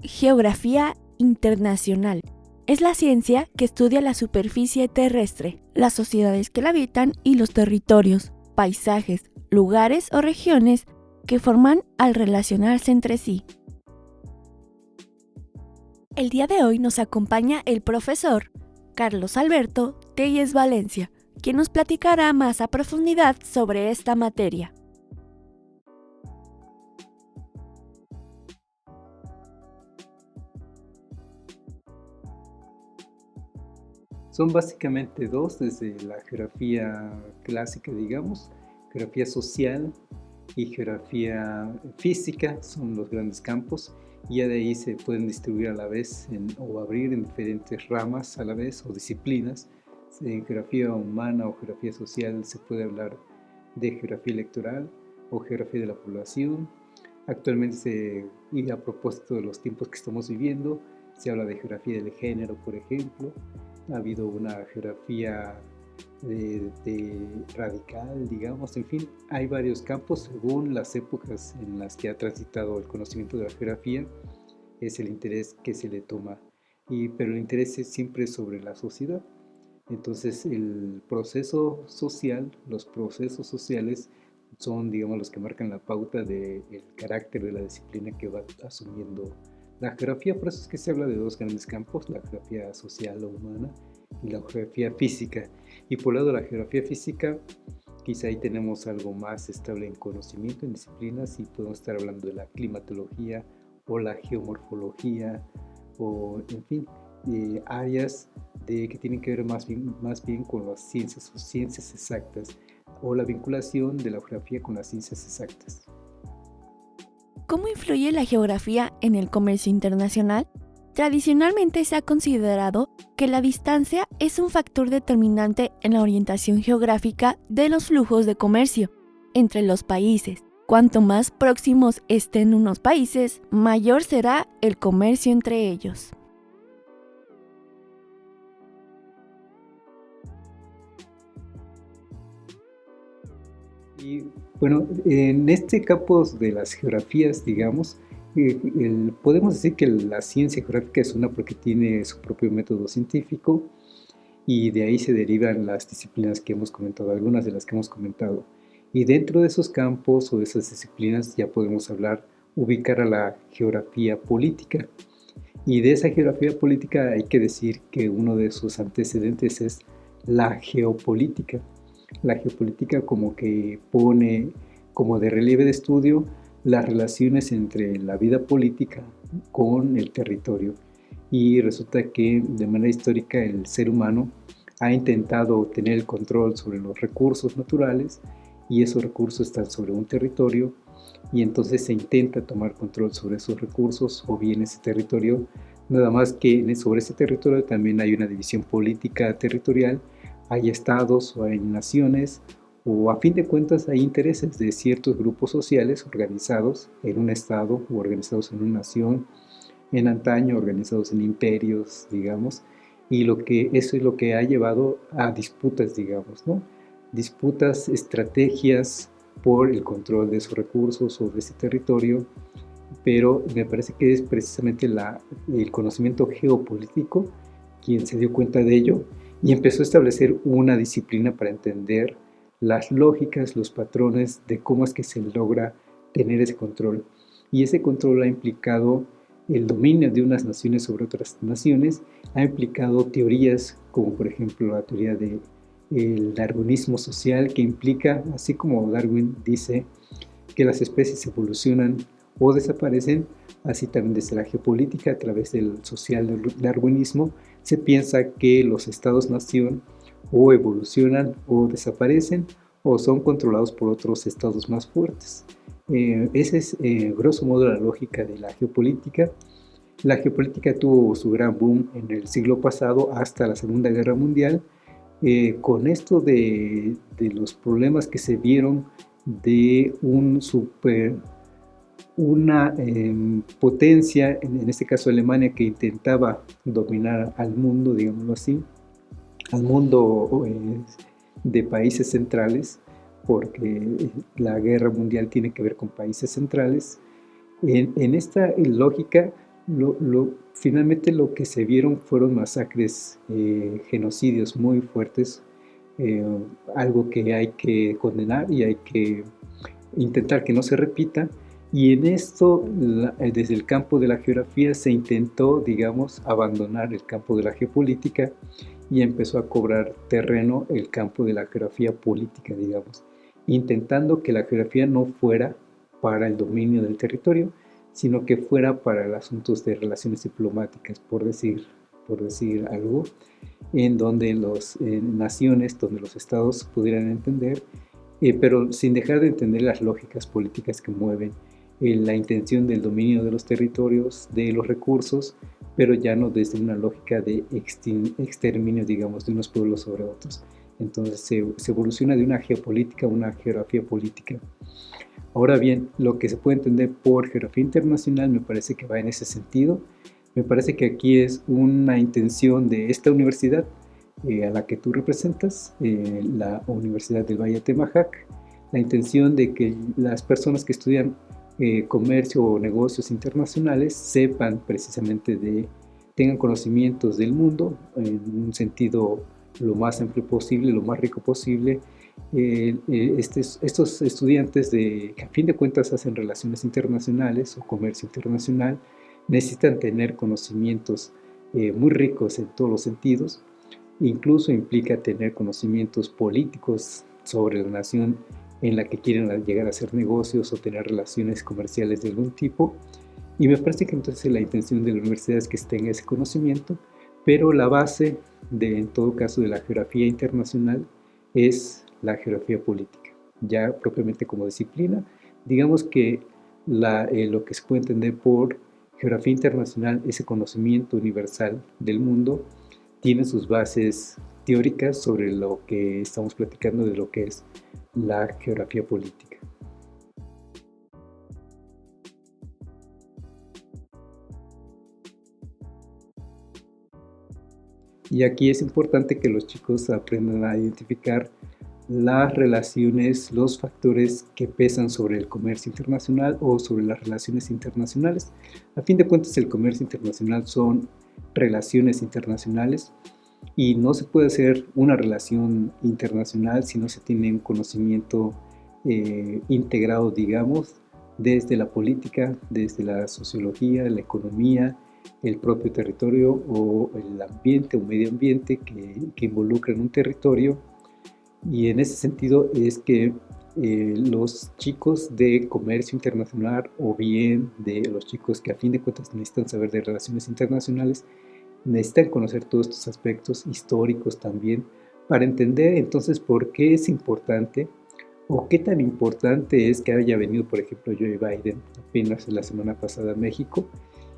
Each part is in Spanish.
Geografía internacional. Es la ciencia que estudia la superficie terrestre, las sociedades que la habitan y los territorios, paisajes, lugares o regiones que forman al relacionarse entre sí. El día de hoy nos acompaña el profesor Carlos Alberto Telles Valencia, quien nos platicará más a profundidad sobre esta materia. Son básicamente dos, desde la geografía clásica, digamos, geografía social y geografía física, son los grandes campos, y ya de ahí se pueden distribuir a la vez o abrir en diferentes ramas a la vez o disciplinas. En geografía humana o geografía social se puede hablar de geografía electoral o geografía de la población. Actualmente, y a propósito de los tiempos que estamos viviendo, se habla de geografía del género, por ejemplo. Ha habido una geografía radical, digamos. En fin, hay varios campos según las épocas en las que ha transitado el conocimiento de la geografía. Es el interés que se le toma, pero el interés es siempre sobre la sociedad. Entonces el proceso social, los procesos sociales son, digamos, los que marcan la pauta del carácter de la disciplina que va asumiendo la geografía. Por eso es que se habla de dos grandes campos, la geografía social o humana y la geografía física. Y por el lado de la geografía física, quizá ahí tenemos algo más estable en conocimiento, en disciplinas, y podemos estar hablando de la climatología o la geomorfología, o en fin, áreas que tienen que ver más bien con las ciencias o ciencias exactas, o la vinculación de la geografía con las ciencias exactas. ¿Cómo influye la geografía en el comercio internacional? Tradicionalmente se ha considerado que la distancia es un factor determinante en la orientación geográfica de los flujos de comercio entre los países. Cuanto más próximos estén unos países, mayor será el comercio entre ellos. Y bueno, en este campo de las geografías, digamos, podemos decir que la ciencia geográfica es una porque tiene su propio método científico, y de ahí se derivan las disciplinas que hemos comentado, algunas de las que hemos comentado. Y dentro de esos campos o de esas disciplinas ya podemos ubicar a la geografía política. Y de esa geografía política hay que decir que uno de sus antecedentes es la geopolítica. La geopolítica como que pone como de relieve de estudio las relaciones entre la vida política con el territorio. Y resulta que de manera histórica el ser humano ha intentado tener el control sobre los recursos naturales, y esos recursos están sobre un territorio, y entonces se intenta tomar control sobre esos recursos o bien ese territorio. Nada más que sobre ese territorio también hay una división política territorial, hay estados o hay naciones, o a fin de cuentas hay intereses de ciertos grupos sociales organizados en un estado o organizados en una nación, en antaño organizados en imperios, digamos, y eso es lo que ha llevado a disputas, digamos, ¿no? Disputas, estrategias por el control de esos recursos o de ese territorio, pero me parece que es precisamente el conocimiento geopolítico quien se dio cuenta de ello y empezó a establecer una disciplina para entender las lógicas, los patrones de cómo es que se logra tener ese control. Y ese control ha implicado el dominio de unas naciones sobre otras naciones, ha implicado teorías como por ejemplo la teoría del darwinismo social, que implica, así como Darwin dice, que las especies evolucionan o desaparecen, así también desde la geopolítica, a través del social darwinismo, se piensa que los estados-nación o evolucionan o desaparecen o son controlados por otros estados más fuertes. Esa es, grosso modo, la lógica de la geopolítica. La geopolítica tuvo su gran boom en el siglo pasado hasta la Segunda Guerra Mundial, con esto de los problemas que se vieron de una potencia, en este caso Alemania, que intentaba dominar al mundo, digámoslo así, al mundo de países centrales, porque la guerra mundial tiene que ver con países centrales. En esta lógica, Finalmente lo que se vieron fueron masacres, genocidios muy fuertes, eh, algo que hay que condenar y hay que intentar que no se repita. Y en esto, desde el campo de la geografía, se intentó, digamos, abandonar el campo de la geopolítica y empezó a cobrar terreno el campo de la geografía política, digamos, intentando que la geografía no fuera para el dominio del territorio, sino que fuera para asuntos de relaciones diplomáticas, por decir algo, en donde las naciones, donde los estados pudieran entender, pero sin dejar de entender las lógicas políticas que mueven la intención del dominio de los territorios, de los recursos, pero ya no desde una lógica de exterminio, digamos, de unos pueblos sobre otros. Entonces se evoluciona de una geopolítica a una geografía política. Ahora bien, lo que se puede entender por geografía internacional me parece que va en ese sentido. Me parece que aquí es una intención de esta universidad a la que tú representas, la Universidad del Valle de Temajac, la intención de que las personas que estudian comercio o negocios internacionales sepan precisamente tengan conocimientos del mundo en un sentido lo más amplio posible, lo más rico posible. Estos estudiantes que a fin de cuentas hacen relaciones internacionales o comercio internacional necesitan tener conocimientos muy ricos en todos los sentidos. Incluso implica tener conocimientos políticos sobre la nación en la que quieren llegar a hacer negocios o tener relaciones comerciales de algún tipo. Y me parece que entonces la intención de la universidad es que tenga ese conocimiento, pero la base en todo caso, de la geografía internacional es la geografía política, ya propiamente como disciplina. Digamos que lo que se puede entender por geografía internacional, ese conocimiento universal del mundo, tiene sus bases teóricas sobre lo que estamos platicando de lo que es la geografía política. Y aquí es importante que los chicos aprendan a identificar las relaciones, los factores que pesan sobre el comercio internacional o sobre las relaciones internacionales. A fin de cuentas, el comercio internacional son relaciones internacionales y no se puede hacer una relación internacional si no se tiene un conocimiento integrado, digamos, desde la política, desde la sociología, la economía, el propio territorio o el ambiente o medio ambiente que involucra en un territorio. Y en ese sentido es que los chicos de comercio internacional o bien de los chicos que a fin de cuentas necesitan saber de relaciones internacionales, necesitan conocer todos estos aspectos históricos también para entender entonces por qué es importante o qué tan importante es que haya venido, por ejemplo, Joe Biden apenas la semana pasada a México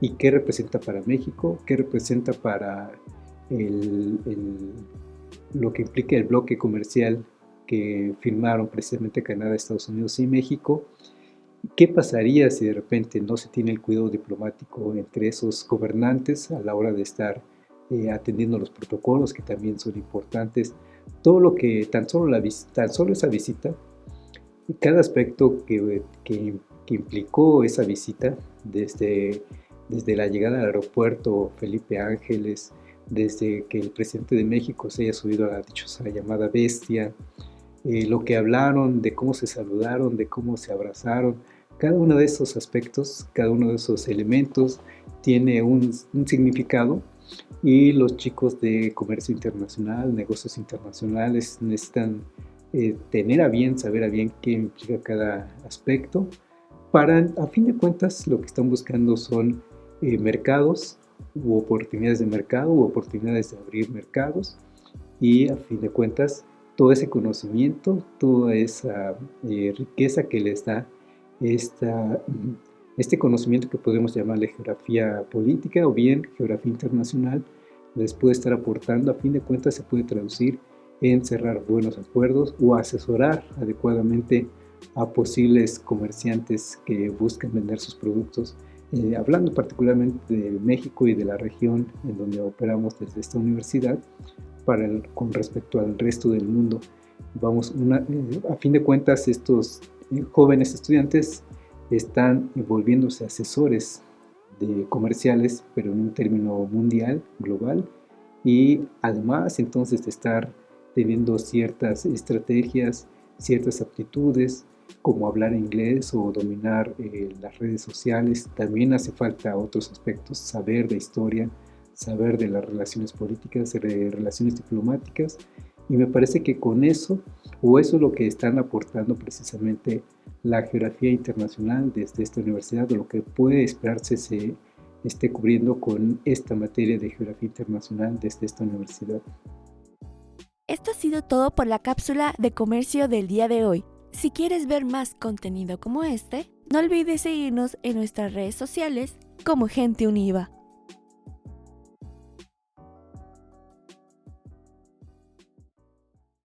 y qué representa para México, qué representa para lo que implica el bloque comercial que firmaron precisamente Canadá, Estados Unidos y México. ¿Qué pasaría si de repente no se tiene el cuidado diplomático entre esos gobernantes a la hora de estar atendiendo los protocolos que también son importantes? Todo lo que tan solo esa visita y cada aspecto que implicó esa visita desde la llegada al aeropuerto Felipe Ángeles, desde que el presidente de México se haya subido a la dichosa llamada Bestia, lo que hablaron, de cómo se saludaron, de cómo se abrazaron, cada uno de esos aspectos, cada uno de esos elementos tiene un significado y los chicos de comercio internacional, negocios internacionales necesitan tener a bien, saber a bien qué implica cada aspecto para, a fin de cuentas, lo que están buscando son mercados u oportunidades de mercado u oportunidades de abrir mercados y a fin de cuentas todo ese conocimiento, toda esa riqueza que les da este conocimiento que podemos llamarle geografía política o bien geografía internacional, les puede estar aportando, a fin de cuentas se puede traducir en cerrar buenos acuerdos o asesorar adecuadamente a posibles comerciantes que buscan vender sus productos. Hablando particularmente de México y de la región en donde operamos desde esta universidad, con respecto al resto del mundo. A fin de cuentas, estos jóvenes estudiantes están volviéndose asesores de comerciales, pero en un término mundial, global, y además entonces de estar teniendo ciertas estrategias, ciertas aptitudes, como hablar inglés o dominar las redes sociales. También hace falta otros aspectos, saber de historia, saber de las relaciones políticas, de relaciones diplomáticas, y me parece que con eso, o eso es lo que están aportando precisamente la geografía internacional desde esta universidad, o lo que puede esperarse se esté cubriendo con esta materia de geografía internacional desde esta universidad. Esto ha sido todo por la cápsula de comercio del día de hoy. Si quieres ver más contenido como este, no olvides seguirnos en nuestras redes sociales como Gente Univa.